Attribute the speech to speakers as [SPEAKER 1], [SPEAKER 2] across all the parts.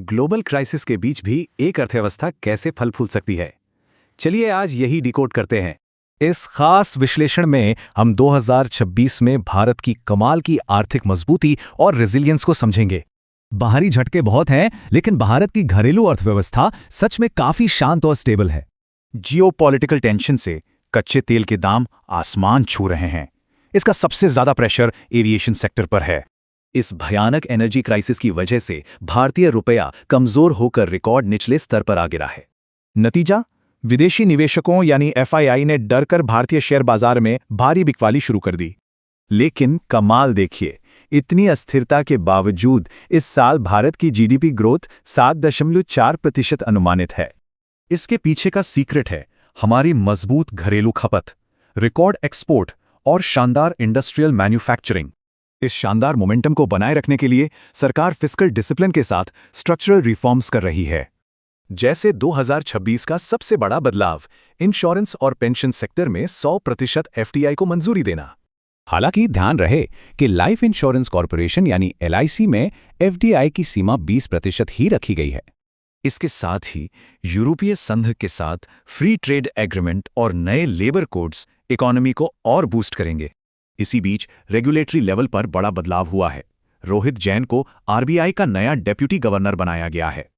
[SPEAKER 1] Global crisis के बीच भी एक अर्थव्यवस्था कैसे फल फूल सकती है। चलिए आज यही डिकोड करते हैं।
[SPEAKER 2] इस खास विश्लेषण में हम 2026 में भारत की कमाल की आर्थिक मजबूती और रेजिलियंस को समझेंगे। बाहरी झटके बहुत हैं, लेकिन भारत की घरेलू अर्थव्यवस्था सच में काफी शांत और स्टेबल है।
[SPEAKER 3] जियोपॉलिटिकल टेंशन से कच्चे तेल के दाम आसमान छू रहे हैं। इसका सबसे ज्यादा प्रेशर एविएशन सेक्टर पर है।
[SPEAKER 4] इस भयानक एनर्जी क्राइसिस की वजह से भारतीय रुपया कमजोर होकर रिकॉर्ड निचले स्तर पर आ गिरा है।
[SPEAKER 3] नतीजा, विदेशी निवेशकों यानी एफआईआई ने डरकर भारतीय शेयर बाजार में भारी बिकवाली शुरू कर दी।
[SPEAKER 4] लेकिन कमाल देखिए, इतनी अस्थिरता के बावजूद इस साल भारत की जीडीपी ग्रोथ 7.4% अनुमानित है।
[SPEAKER 3] इसके पीछे का सीक्रेट है हमारी मजबूत घरेलू खपत, रिकॉर्ड एक्सपोर्ट और शानदार इंडस्ट्रियल मैन्युफैक्चरिंग। इस शानदार मोमेंटम को बनाए रखने के लिए सरकार फिस्कल डिसिप्लिन के साथ स्ट्रक्चरल रिफॉर्म्स कर रही है। जैसे 2026 का सबसे बड़ा बदलाव, इंश्योरेंस और पेंशन सेक्टर में 100% एफडीआई को मंजूरी देना।
[SPEAKER 1] हालांकि ध्यान रहे कि लाइफ इंश्योरेंस कॉर्पोरेशन यानी एलआईसी में एफडीआई की सीमा 20% ही रखी गई है।
[SPEAKER 4] इसके साथ ही यूरोपीय संघ के साथ फ्री ट्रेड एग्रीमेंट और नए लेबर कोड्स इकोनॉमी को और बूस्ट करेंगे। इसी बीच रेगुलेटरी लेवल पर बड़ा बदलाव हुआ है। रोहित जैन को आरबीआई का नया डेप्यूटी गवर्नर बनाया गया है।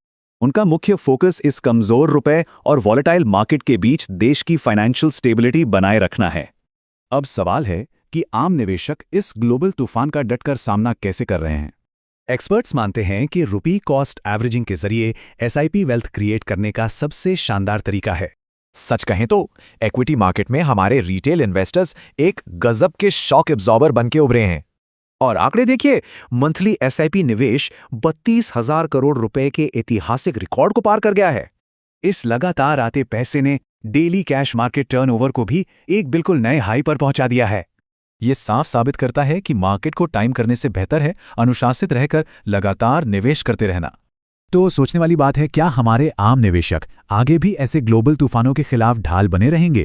[SPEAKER 3] उनका मुख्य फोकस इस कमजोर रुपए और वॉलेटाइल मार्केट के बीच देश की फाइनेंशियल स्टेबिलिटी बनाए रखना है। अब सवाल है कि आम निवेशक इस ग्लोबल तूफान का डटकर सामना कैसे कर रहे हैं।
[SPEAKER 2] एक्सपर्ट्स मानते हैं कि रुपी कॉस्ट एवरेजिंग के जरिए एसआईपी वेल्थ क्रिएट करने का सबसे शानदार तरीका है।
[SPEAKER 3] सच कहें तो इक्विटी मार्केट में हमारे रिटेल इन्वेस्टर्स एक गजब के शॉक एब्जॉर्बर बनके उभरे हैं। और आंकड़े देखिए, मंथली एसआईपी निवेश 32,000 करोड़ रुपए के ऐतिहासिक रिकॉर्ड को पार कर गया है।
[SPEAKER 2] इस लगातार आते पैसे ने डेली कैश मार्केट टर्नओवर को भी एक बिल्कुल नए हाई पर पहुंचा दिया है। ये साफ साबित करता है कि मार्केट को टाइम करने से बेहतर है अनुशासित रहकर लगातार निवेश करते रहना। तो सोचने वाली बात है, क्या हमारे आम निवेशक आगे भी ऐसे ग्लोबल तूफानों के खिलाफ ढाल बने रहेंगे?